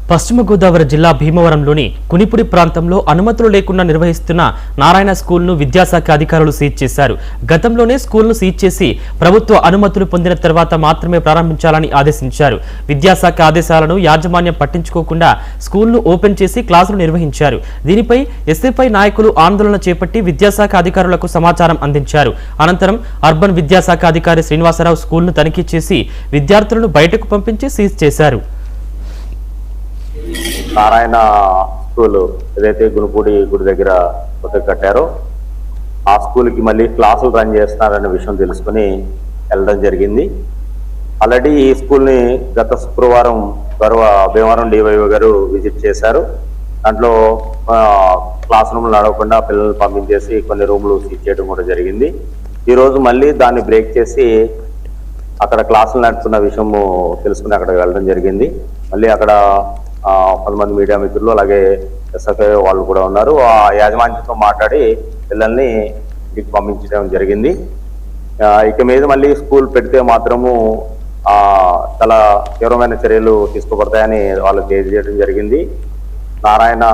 పశ్చిమ గోదావరి జిల్లా భీమవరంలోని కునిపుడి ప్రాంతంలో అనుమతులు లేకుండా నిర్వహిస్తున్న నారాయణ స్కూల్ను విద్యాశాఖ అధికారులు సీజ్ చేశారు. గతంలోనే స్కూల్ను సీజ్ చేసి ప్రభుత్వ అనుమతులు పొందిన తర్వాత మాత్రమే ప్రారంభించాలని ఆదేశించారు. విద్యాశాఖ ఆదేశాలను యాజమాన్యం పట్టించుకోకుండా స్కూల్ను ఓపెన్ చేసి క్లాసులు నిర్వహించారు. దీనిపై ఎస్ఎఫ్ఐ నాయకులు ఆందోళన చేపట్టి విద్యాశాఖ అధికారులకు సమాచారం అందించారు. అనంతరం అర్బన్ విద్యాశాఖ అధికారి శ్రీనివాసరావు స్కూల్ను తనిఖీ చేసి విద్యార్థులను బయటకు పంపించి సీజ్ చేశారు. నారాయణ స్కూల్ ఏదైతే గునుపూడి గుడి దగ్గర కొత్తగా కట్టారో ఆ స్కూల్కి మళ్ళీ క్లాసులు రన్ చేస్తున్నారనే విషయం తెలుసుకుని వెళ్ళడం జరిగింది. ఆల్రెడీ ఈ స్కూల్ని గత శుక్రవారం భీమవరం డివైఓ గారు విజిట్ చేశారు. దాంట్లో క్లాస్ రూమ్లు నడవకుండా పిల్లల్ని పంపించేసి కొన్ని రూములు సీజ్ చేయడం కూడా జరిగింది. ఈరోజు మళ్ళీ దాన్ని బ్రేక్ చేసి అక్కడ క్లాసులు నడుపుతున్న విషయము తెలుసుకుని అక్కడికి వెళ్ళడం జరిగింది. మళ్ళీ అక్కడ 10 మంది మీడియా మిత్రులు అలాగే ఎస్ఎఫ్ఐ వాళ్ళు కూడా ఉన్నారు. ఆ యాజమాన్యంతో మాట్లాడి పిల్లల్ని ఇంటికి పంపించడం జరిగింది. ఇక మీద మళ్ళీ స్కూల్ పెడితే మాత్రము చాలా తీవ్రమైన చర్యలు తీసుకోబడతాయని వాళ్ళకి తెలియజేయడం జరిగింది. నారాయణ